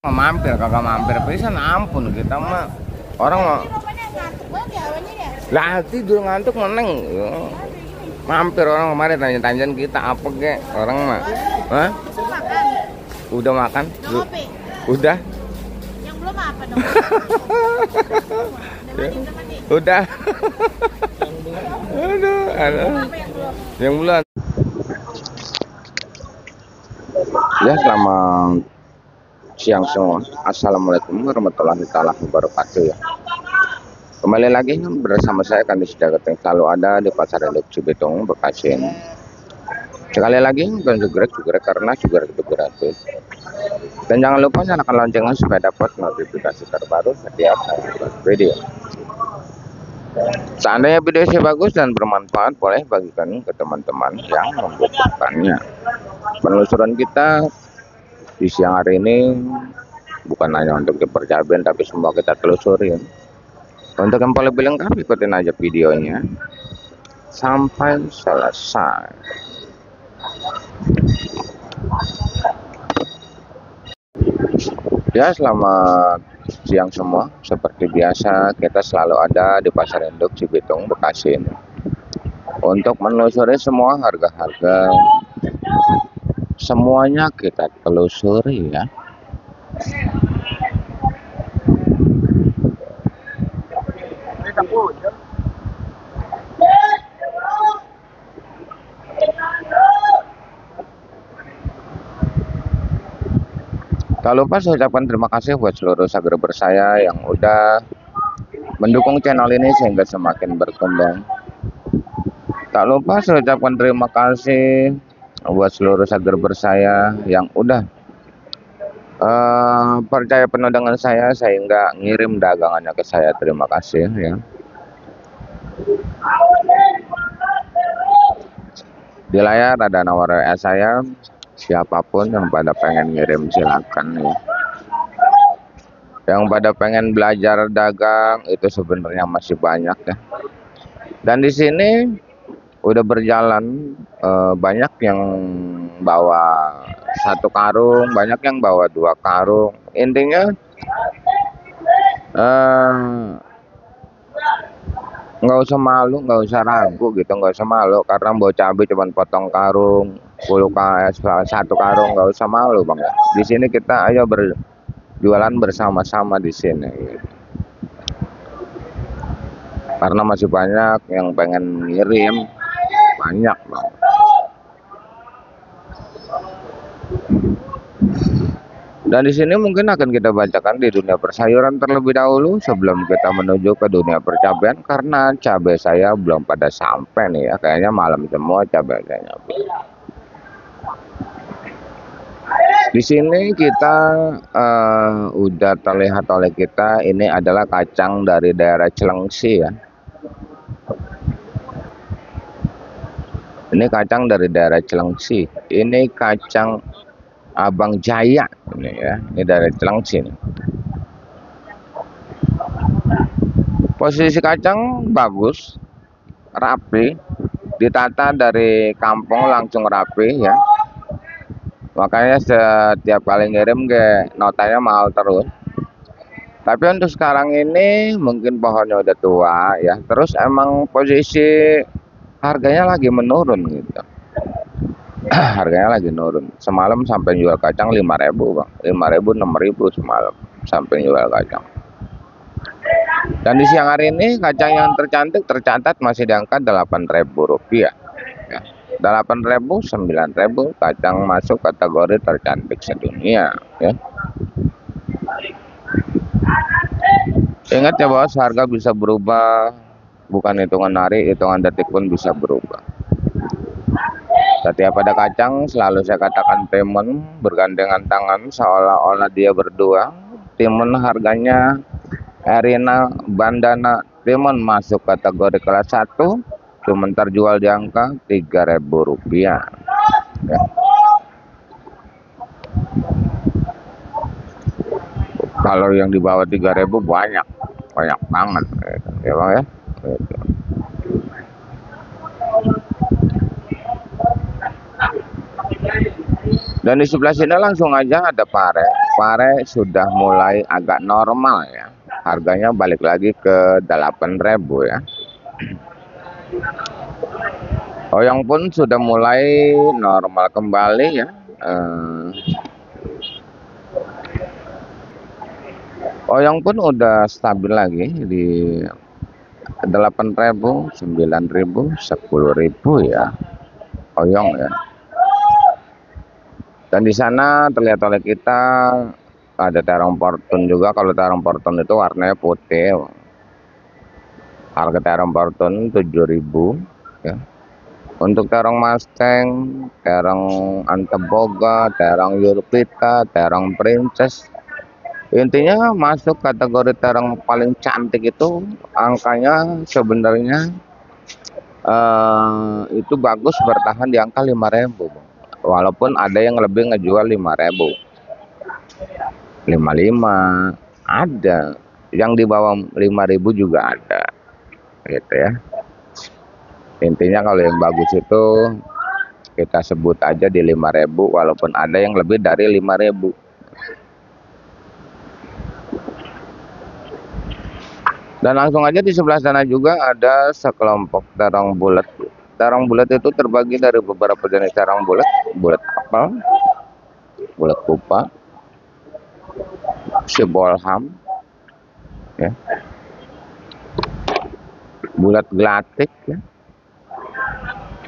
mampir kagak mampir pisan, ampun kita mah orang mah lah tidur ngantuk meneng. Mampir orang kemarin tanya-tanyain kita apa kek orang mah. Hah? Udah makan? Udah. Yang belum apa dong? Udah. Aduh. Yang belum. Ya, selamat siang semua. Assalamualaikum warahmatullahi wabarakatuh ya. Kembali lagi bersama saya Kandis Dageteng, selalu ada di Pasar Induk Cibitung, Bekasi ini. Sekali lagi bukan jugrek karena jugrek itu gratis. Dan jangan lupa nyalakan loncengnya supaya dapat notifikasi terbaru setiap video. Seandainya video saya bagus dan bermanfaat, boleh bagikan ke teman-teman yang membutuhkannya. Penelusuran kita di siang hari ini bukan hanya untuk dipercayain, tapi semua kita telusurin. Untuk yang lebih lengkap, ikutin aja videonya sampai selesai. Ya, selamat siang semua. Seperti biasa, kita selalu ada di Pasar Induk Cibitung, Bekasi ini untuk menelusuri semua harga-harga. Semuanya kita telusuri ya. Tak lupa saya ucapkan terima kasih buat seluruh subscriber saya yang udah mendukung channel ini sehingga semakin berkembang. Tak lupa saya ucapkan terima kasih buat seluruh subscriber saya yang udah percaya penuh dengan saya sehingga ngirim dagangannya ke saya. Terima kasih ya. Di layar ada nomor WA saya. Siapapun yang pada pengen ngirim silakan ya. Yang pada pengen belajar dagang itu sebenarnya masih banyak ya. Dan di sini udah berjalan banyak yang bawa 1 karung, banyak yang bawa 2 karung. Intinya nggak usah malu, nggak usah ragu gitu, nggak usah malu karena bawa cabai cuman potong karung 10 1 karung, nggak usah malu bang ya. Di sini kita ayo berjualan bersama-sama di sini gitu. Karena masih banyak yang pengen ngirim, banyak bang. Dan di sini mungkin akan kita bacakan di dunia persayuran terlebih dahulu sebelum kita menuju ke dunia percabean, karena cabai saya belum pada sampai nih ya. Kayaknya malam semua cabai saya nyampe. Di sini kita udah terlihat oleh kita, ini adalah kacang dari daerah Cilengsi ya. Ini kacang dari daerah Cilengsi. Ini kacang Abang Jaya ini ya. Ini dari Cilengsi. Posisi kacang bagus, rapi, ditata dari kampung langsung rapi ya. Makanya setiap kali ngirim ke notanya mahal terus. Tapi untuk sekarang ini mungkin pohonnya udah tua ya. Terus emang posisi harganya lagi menurun gitu. Harganya lagi nurun. Semalam sampai jual kacang 5.000 bang, 5.000 6.000 semalam sampai jual kacang. Dan di siang hari ini kacang yang tercantik tercatat masih di angka Rp8.000 ya. 8.000 9.000 kacang masuk kategori tercantik sedunia ya. Ingat ya bos, harga bisa berubah, bukan hitungan hari, hitungan detik pun bisa berubah. Setiap ada kacang selalu saya katakan timun, bergandengan tangan seolah-olah dia berdua. Timun harganya Erina Bandana timun masuk kategori kelas 1, cuma terjual di angka Rp3.000 ya. Kalau yang di bawah 3.000 banyak banget ya bang ya. Dan di sebelah sini langsung aja ada pare. pare sudah mulai agak normal ya. Harganya balik lagi ke 8.000 ya. Oyong pun sudah mulai normal kembali ya. Oyong pun udah stabil lagi di 8.000, 9.000, 10.000 ya. Oyong ya. Dan di sana terlihat oleh kita ada terong Fortune juga. Kalau terong Fortune itu warnanya putih. Harga terong Fortune 7.000 ya. Untuk terong Mustang, terong Antaboga, terong Yurpita, terong Princess, intinya masuk kategori terong paling cantik itu angkanya sebenarnya itu bagus bertahan di angka 5.000. Walaupun ada yang lebih ngejual 5.000, 55 ada, yang di bawah 5.000 juga ada, gitu ya. Intinya kalau yang bagus itu kita sebut aja di 5.000, walaupun ada yang lebih dari 5.000. Dan langsung aja di sebelah sana juga ada sekelompok terong bulat. Terong bulat itu terbagi dari beberapa jenis terong bulat. Bulat apel, bulat kupa, sibolham, ya, bulat gelatik ya.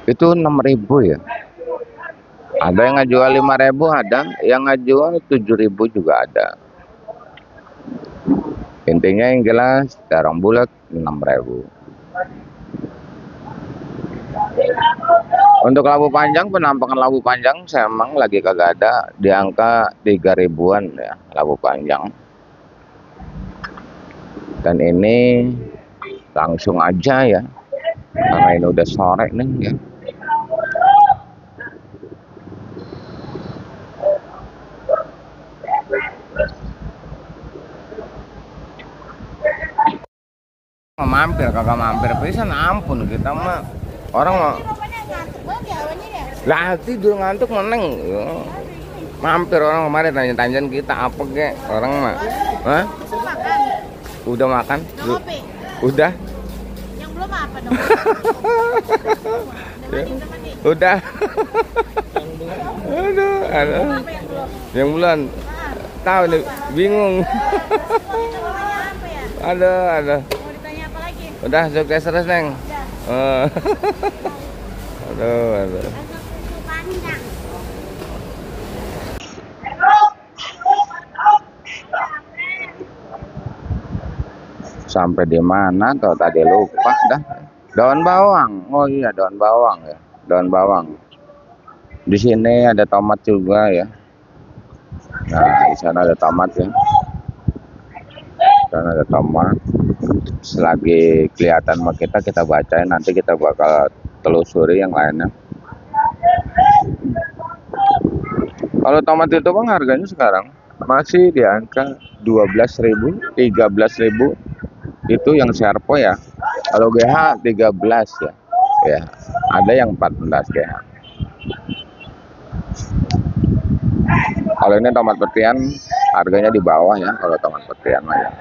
Itu 6.000 ya. Ada yang ngejual 5.000, ada yang ngejual 7.000 juga ada. Intinya yang jelas terong bulat 6.000. Untuk labu panjang, penampakan labu panjang saya emang lagi kagak ada, di angka 3.000-an ya labu panjang. Dan ini langsung aja ya, karena ini udah sore nih ya. Mampir kagak mampir pisan, ampun kita mah orang mah lah tidur ngantuk meneng. Mampir orang kemarin tanya-tanyain kita apa kek orang mah. Hah? Udah makan? Udah. Yang belum apa dong? Udah. Aduh. Yang bulan. Tahu nih, bingung. Ada. Udah sukses terus, Neng. Aduh. Sampai di mana tuh tadi lupa dah. Daun bawang. Oh iya, daun bawang ya. Daun bawang. Di sini ada tomat juga ya. Nah, di sana ada tomat ya. Di sana ada tomat. Selagi kelihatan sama kita bacain, nanti kita bakal telusuri yang lainnya. Kalau tomat itu Bang harganya sekarang masih di angka 12.000, 13.000. Itu yang Serpo ya. Kalau GH 13 ya. Ya, ada yang 14 GH. Kalau ini tomat petian harganya di bawah ya, kalau tomat petian mah ya.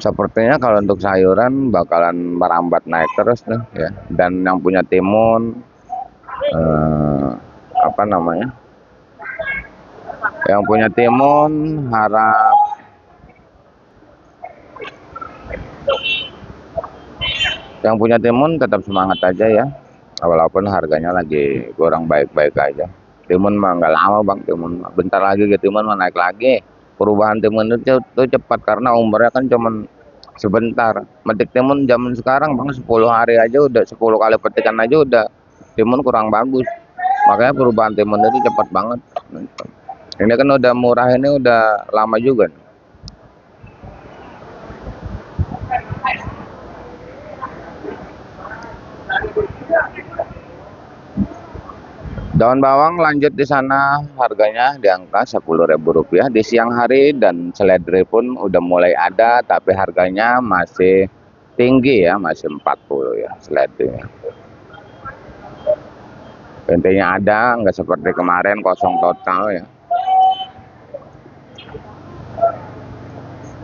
Sepertinya kalau untuk sayuran bakalan merambat naik terus nih ya. Dan yang punya timun apa namanya? Yang punya timun harap tetap semangat aja ya. Walaupun harganya lagi kurang baik-baik aja. Timun mah nggak lama Bang, timun bentar lagi gitu, timun mah naik lagi. Perubahan timun itu cepat karena umurnya kan cuman sebentar. Metik timun zaman sekarang Bang 10 hari aja udah 10 kali petikan aja udah timun kurang bagus. Makanya perubahan timun itu cepat banget. Ini kan udah murah, ini udah lama juga. Daun bawang lanjut di sana harganya di angka Rp10.000 di siang hari, dan seledri pun udah mulai ada tapi harganya masih tinggi ya, masih 40 ya seledrinya. Intinya ada, nggak seperti kemarin kosong total ya.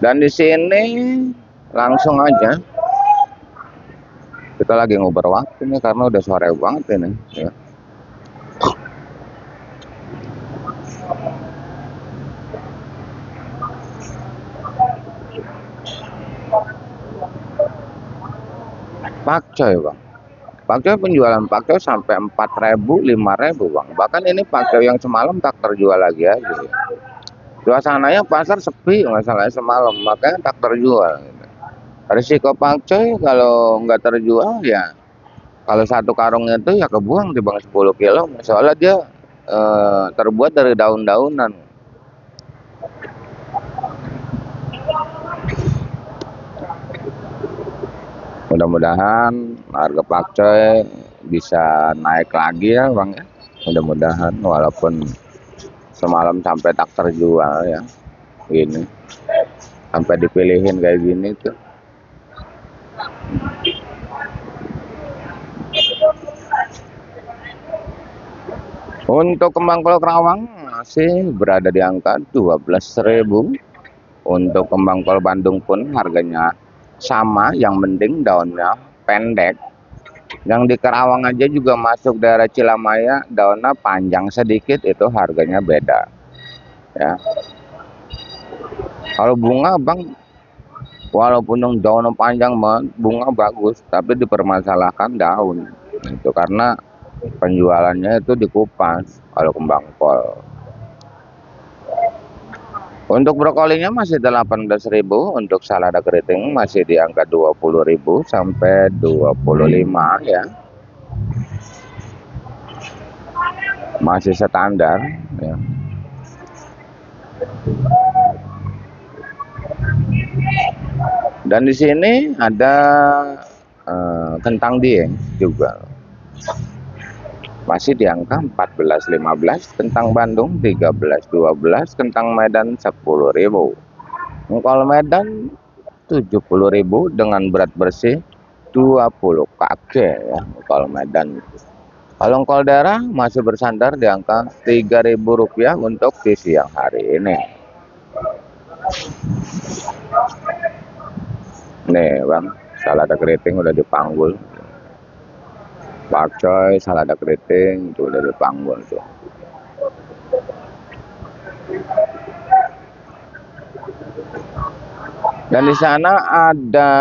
Dan di sini langsung aja kita lagi ngobrol waktu nih karena udah sore banget ini ya. Pakcoy bang, pakcoy penjualan pakcoy sampai 4.000, 5.000 bang. Bahkan ini pakcoy yang semalam tak terjual lagi aja. Suasananya pasar sepi masalahnya semalam, makanya tak terjual. Risiko pakcoy kalau nggak terjual ya, kalau satu karung itu ya kebuang di bang 10 kilo, soalnya dia terbuat dari daun-daunan. Mudah-mudahan harga pakcoy bisa naik lagi ya bang ya, mudah-mudahan, walaupun semalam sampai tak terjual ya gini, sampai dipilihin kayak gini tuh. Untuk kembang kol Kerawang masih berada di angka 12.000. Untuk kembang kol Bandung pun harganya sama, yang penting daunnya pendek. Yang di Kerawang aja juga masuk daerah Cilamaya daunnya panjang sedikit, itu harganya beda ya. Kalau bunga bang, walaupun yang daunnya panjang banget, bunga bagus, tapi dipermasalahkan daun itu karena penjualannya itu dikupas kalau kembang kol. Untuk brokolinya masih 18.000, untuk salada keriting masih di angka 20.000 sampai 25 ya. Masih standar ya. Dan di sini ada kentang dieng juga. Masih di angka 14.15, kentang Bandung 13.12, kentang Medan 10.000. Kol Medan 70.000 dengan berat bersih 20 kg ya, kol Medan. Kalau kol daerah masih bersandar di angka Rp3.000 untuk di siang hari ini. Nih bang, salada keriting udah dipanggul. Pakcoy, salada keriting itu udah dipanggul tuh. Dan di sana ada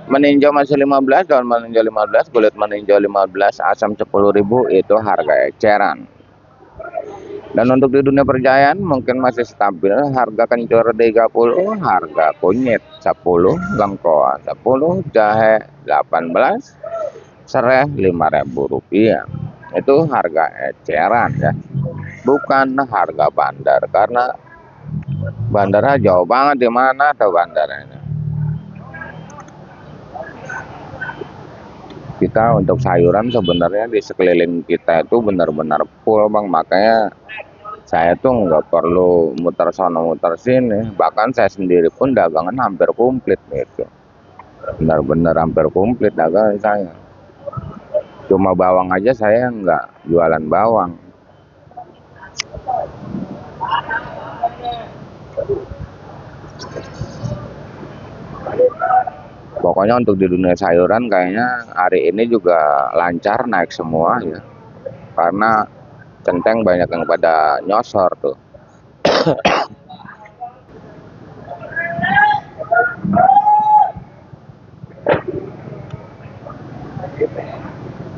meninjau masih 15, daun meninjau 15, kulit meninjau 15, asam 10.000, itu harga eceran. Dan untuk di dunia perjalanan mungkin masih stabil, harga kencur 30, harga kunyit 10, lengkoas 10, jahe 18, serai Rp5.000. Itu harga eceran ya, bukan harga bandar, karena bandara jauh banget. Di mana ada bandaranya? Kita untuk sayuran sebenarnya di sekeliling kita itu benar-benar full bang, makanya saya tuh nggak perlu muter sono muter sini. Bahkan saya sendiri pun dagangan hampir komplit gitu, benar-benar hampir komplit dagangan saya. Cuma bawang aja saya nggak jualan bawang. Pokoknya untuk di dunia sayuran kayaknya hari ini juga lancar naik semua ya, karena centeng banyak yang pada nyosor tuh.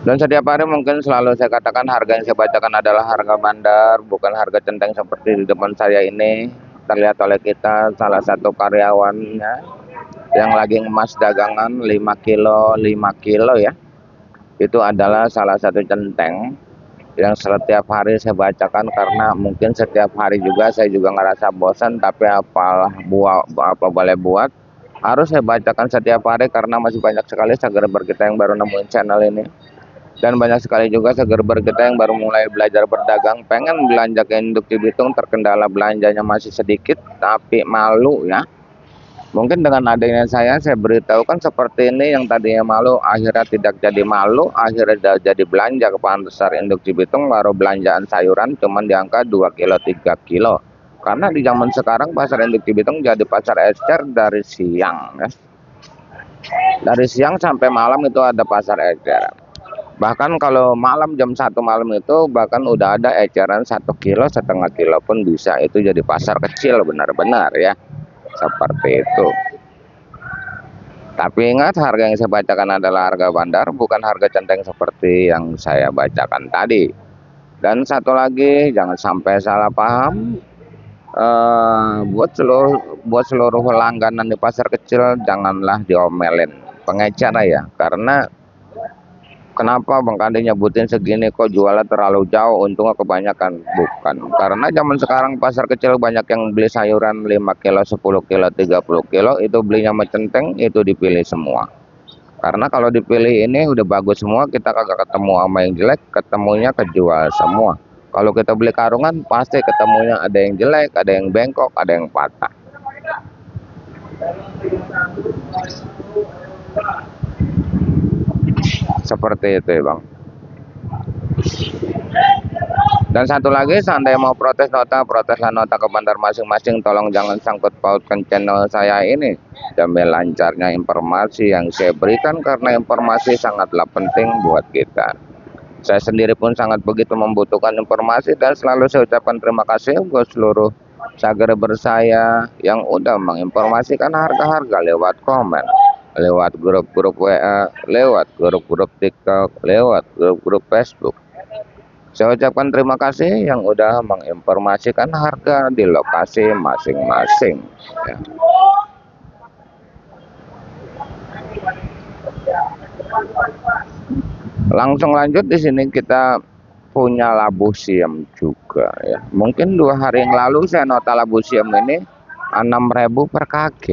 Dan setiap hari mungkin selalu saya katakan harga yang saya bacakan adalah harga bandar, bukan harga centeng seperti di depan saya ini. Terlihat oleh kita salah satu karyawannya yang lagi ngemas dagangan 5 kilo 5 kilo ya. Itu adalah salah satu centeng yang setiap hari saya bacakan, karena mungkin setiap hari juga saya juga ngerasa bosan, tapi apa boleh buat, harus saya bacakan setiap hari karena masih banyak sekali segerber kita yang baru nemuin channel ini. Dan banyak sekali juga segerber kita yang baru mulai belajar berdagang, pengen belanja ke induk Cibitung, terkendala belanjanya masih sedikit, tapi malu ya. Mungkin dengan adanya saya beritahukan seperti ini, yang tadinya malu akhirnya tidak jadi malu, akhirnya jadi belanja ke pasar induk Cibitung, baru belanjaan sayuran cuman di angka 2 kilo 3 kilo. Karena di zaman sekarang pasar induk Cibitung jadi pasar ecer dari siang ya. Dari siang sampai malam itu ada pasar ecer. Bahkan kalau malam jam 1 malam itu bahkan udah ada eceran 1 kilo, setengah kilo pun bisa. Itu jadi pasar kecil benar-benar ya. Seperti itu. Tapi ingat, harga yang saya bacakan adalah harga bandar, bukan harga centeng seperti yang saya bacakan tadi. Dan satu lagi, jangan sampai salah paham. Buat seluruh langganan di pasar kecil, janganlah diomelin pengecer ya. Karena kenapa Bang Kade nyebutin segini kok jualnya terlalu jauh, untungnya kebanyakan. Bukan, karena zaman sekarang pasar kecil banyak yang beli sayuran 5 kilo, 10 kilo, 30 kilo, itu belinya sama centeng, itu dipilih semua. Karena kalau dipilih ini udah bagus semua, kita kagak ketemu sama yang jelek, ketemunya kejual semua. Kalau kita beli karungan, pasti ketemunya ada yang jelek, ada yang bengkok, ada yang patah. Seperti itu ya Bang. Dan satu lagi, seandainya mau protes nota, proteslah nota ke bandar masing-masing. Tolong jangan sangkut pautkan channel saya ini demi lancarnya informasi yang saya berikan, karena informasi sangatlah penting buat kita. Saya sendiri pun sangat begitu membutuhkan informasi, dan selalu saya ucapkan terima kasih buat seluruh subscriber saya yang udah menginformasikan harga-harga lewat komen, lewat grup-grup WA, lewat grup-grup TikTok, lewat grup-grup Facebook. Saya ucapkan terima kasih yang udah menginformasikan harga di lokasi masing-masing. Ya. Langsung lanjut, di sini kita punya labu siam juga ya. Mungkin 2 hari yang lalu saya nota labu siam ini 6.000 per kg.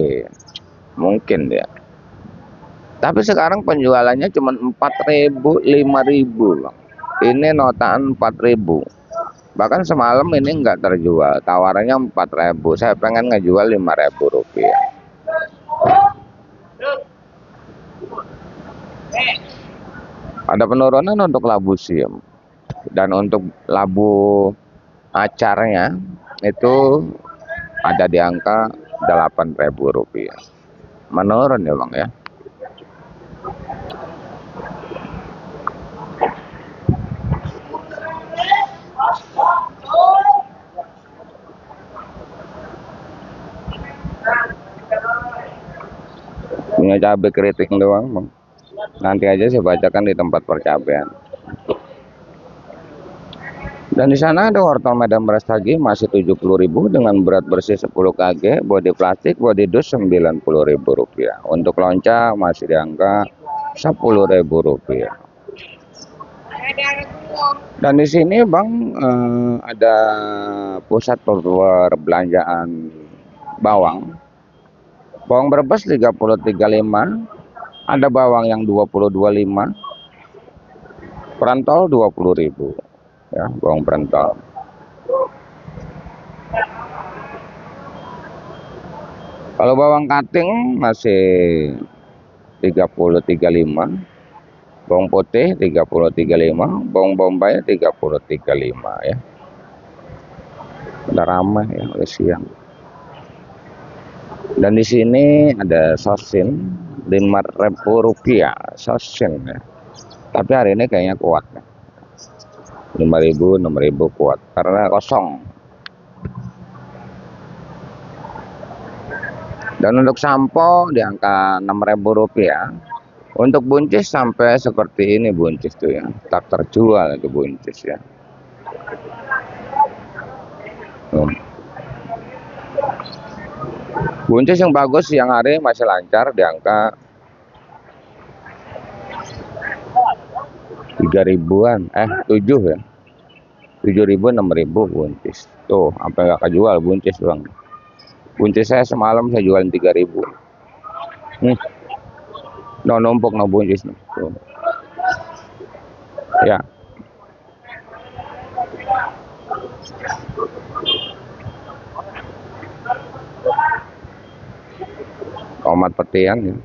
Mungkin ya. Tapi sekarang penjualannya cuma 4.000, 5.000 Bang. Ini notaan 4.000. Bahkan semalam ini nggak terjual, tawarannya 4.000. Saya pengen ngejual 5.000 rupiah. Ada penurunan untuk labu siam. Dan untuk labu acarnya itu ada di angka 8.000 rupiah. Menurun ya Bang ya. Punya cabai keriting doang Bang. Nanti aja saya bacakan di tempat percabean. Dan di sana ada wortel medan beras tagi masih 70.000 dengan berat bersih 10 kg, bodi plastik, bodi dus 90.000 rupiah. Untuk lonca masih di angka 10.000 rupiah. Dan di sini Bang ada pusat perbelanjaan bawang. Bawang Brebes 30.35, ada bawang yang 20.25, perantol 20.000 ya, bawang perantol. Kalau bawang kating masih 30.35, bawang putih 30.35, bawang bombay 30.35 ya. Udah ramai ya, udah siang. Dan di sini ada sosin 5.000 rupiah, sosin ya. Tapi hari ini kayaknya kuat ya. 5.000, 6.000 kuat karena kosong. Dan untuk sampo di angka 6.000 rupiah. Untuk buncis sampai seperti ini buncis tuh ya, tak terjual itu buncis ya. Buncis yang bagus siang hari masih lancar di angka 3.000-an, 7 ya. 7.000, 6.000 buncis. Tuh, sampai nggak kejual buncis Bang. Buncis saya semalam saya jualin 3.000. No, numpuk no buncis. Tuh. Ya. tomat petian ya.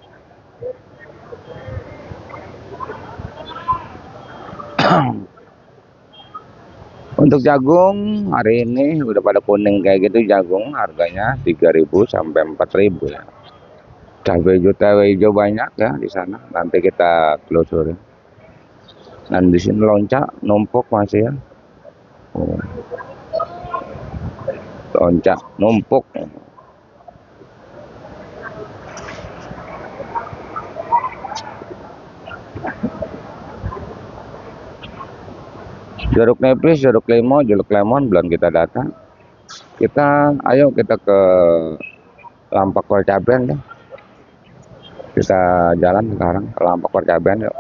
Untuk jagung hari ini udah pada kuning kayak gitu, jagung harganya 3.000 sampai 4.000 ya. Cabai hijau banyak ya di sana. Nanti kita telusuri. Dan di sini loncat numpuk masih ya. Oh, loncat numpuk. Jeruk nipis, jeruk lemon belum kita datang. Ayo kita ke Lampak Percaben ya. Kita jalan sekarang ke Lampak Percaben yuk.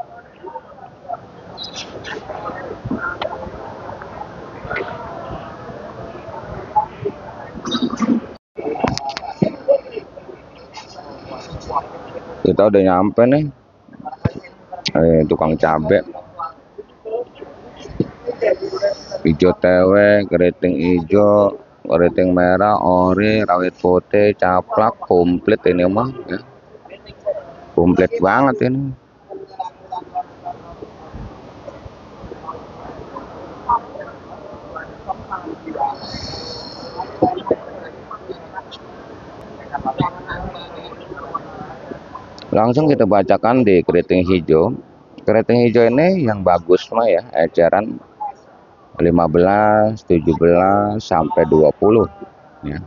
Kita udah nyampe nih. Tukang cabe. Hijau tewe, keriting hijau, keriting merah, ori, rawit putih, caplak, komplit ini mah ya. Komplit banget ini. Langsung kita bacakan di keriting hijau. Keriting hijau ini yang bagus mah ya, eceran 15, 17 sampai 20 ya.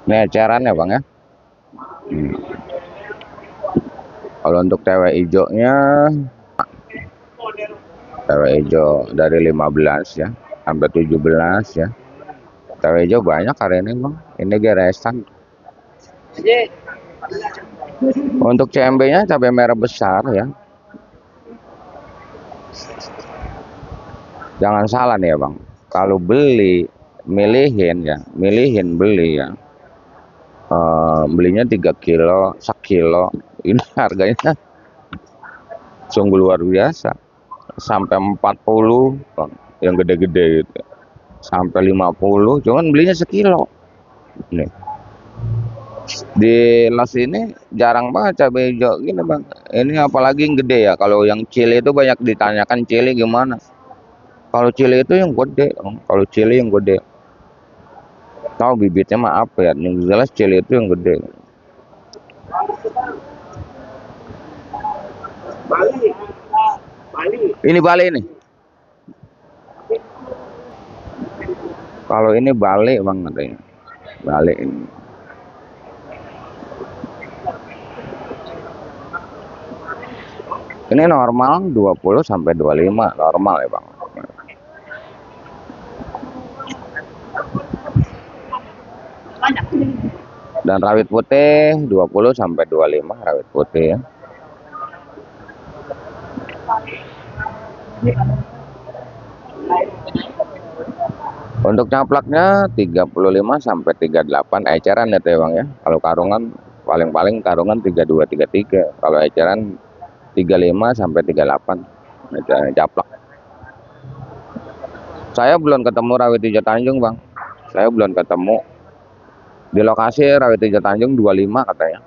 Ini eceran ya Bang ya. Kalau untuk tewe hijaunya, tewe hijau dari 15 ya sampai 17 ya. Tewe hijau banyak hari ini Bang. Ini geresan. Untuk CMB-nya cabai merah besar ya. Jangan salah nih ya Bang. Kalau beli, milihin beli ya. Belinya 3 kilo, 1 kilo. Ini harganya sungguh luar biasa. Sampai 40 Bang. Yang gede-gede gitu. Sampai 50, cuman belinya sekilo. Nih. Di Las ini jarang banget cabai hijau gini Bang. Ini apalagi yang gede ya. Kalau yang cili itu banyak ditanyakan cili gimana. Kalau cili itu yang gede, kalau cili yang gede. Tahu bibitnya mah apa ya? Yang jelas cili itu yang gede. Ini Bali nih. Kalau ini Bali Bang katanya. Bali ini. Ini normal 20 sampai 25 normal ya Bang. Dan rawit putih 20 sampai 25 rawit putih ya. Untuk caplaknya 35 sampai 38 eceran ya Bang ya. Kalau karungan paling-paling karungan 32 33. Kalau eceran 35 sampai 38 caplak. Saya belum ketemu rawit hijau Tanjung Bang. Saya belum ketemu. Di lokasi rawit hijau Tanjung 25 katanya.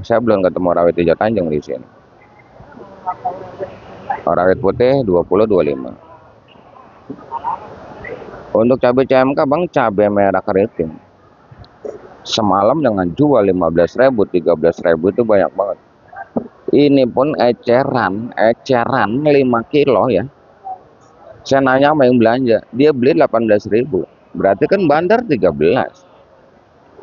Saya belum ketemu rawit hijau Tanjung di sini. Rawit putih 20 25. Untuk cabai CMK Bang, cabai merah keriting. Semalam dengan jual 15.000, 13.000 itu banyak banget. Ini pun eceran 5 kilo ya. Saya nanya sama yang belanja, dia beli 18.000. Berarti kan bandar 13.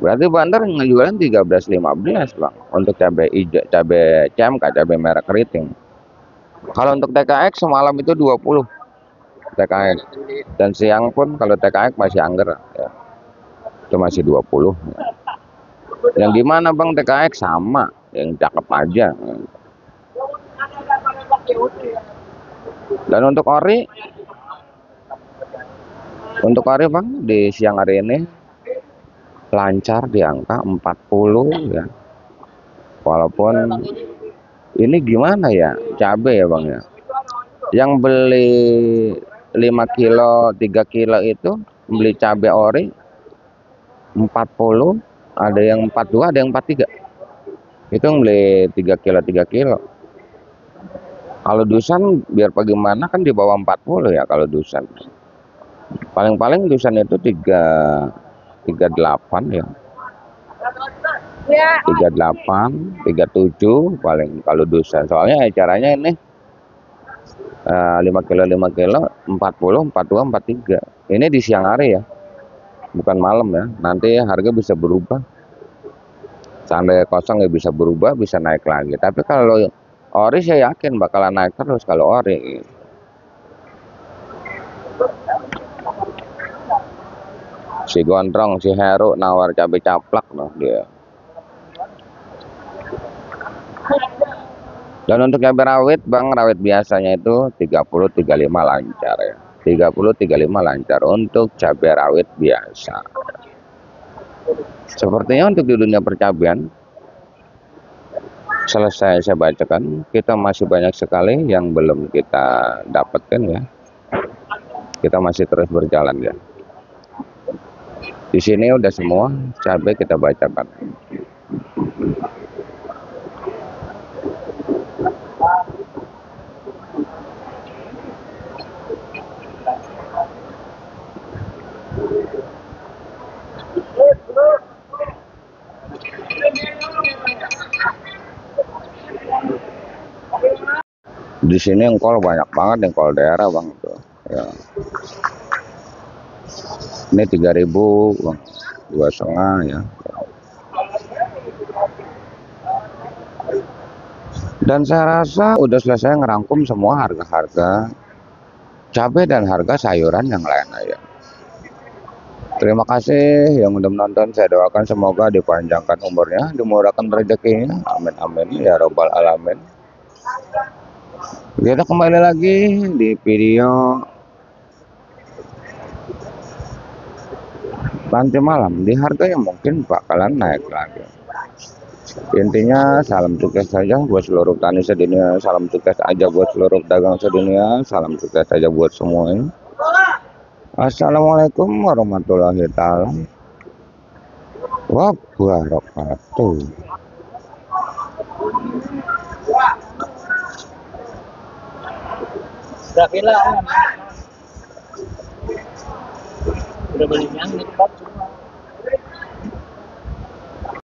Berarti bandar ngejualan 13 15 Bang untuk cabai hijau, cabai CMK, cabai merah keriting. Kalau untuk TKX semalam itu 20 TKX. Dan siang pun kalau TKX masih angger ya. Itu masih 20. Yang gimana Bang TKX sama, yang cakep aja. Dan untuk ori Bang di siang hari ini lancar di angka 40 ya. Walaupun ini gimana ya cabai ya Bang ya. Yang beli 5 kilo 3 kilo itu beli cabai ori 40, ada yang 42, ada yang 43. Itu beli 3 kilo 3 kilo. Kalau dusan biar bagaimana kan di bawah 40 ya kalau dusan. Paling-paling dusan itu 38 ya. 38, 37 paling kalau dusan. Soalnya acaranya ini 5 kilo 5 kilo 40, 42, 43. Ini di siang hari ya. Bukan malam ya. Nanti harga bisa berubah. Seandainya kosong ya bisa berubah, bisa naik lagi. Tapi kalau ori saya yakin bakalan naik terus kalau ori. Si Gondrong, si Heru nawar cabai caplak loh dia. Dan untuk cabai rawit, Bang, rawit biasanya itu 30-35 lancar ya. 30-35 lancar untuk cabai rawit biasa. Sepertinya untuk di dunia percabean, selesai saya bacakan, kita masih banyak sekali yang belum kita dapatkan ya. Kita masih terus berjalan ya. Di sini udah semua cabai kita bacakan. Di sini engkol banyak banget, engkol daerah Bang tuh. Ya. Ini 3.000 Bang. 2,5 ya. Dan saya rasa udah selesai ngerangkum semua harga-harga cabai dan harga sayuran yang lain aja. Terima kasih yang udah menonton. Saya doakan semoga dipanjangkan umurnya, dimurahkan rezekinya. Amin amin ya robbal alamin. Kita kembali lagi di video nanti malam di harga yang mungkin bakalan naik lagi. Intinya salam sukses saja buat seluruh tani sedunia, salam sukses aja buat seluruh dagang sedunia, salam sukses saja buat semuanya. Assalamualaikum warahmatullahi taala wabarakatuh. Udah bilang udah beli yang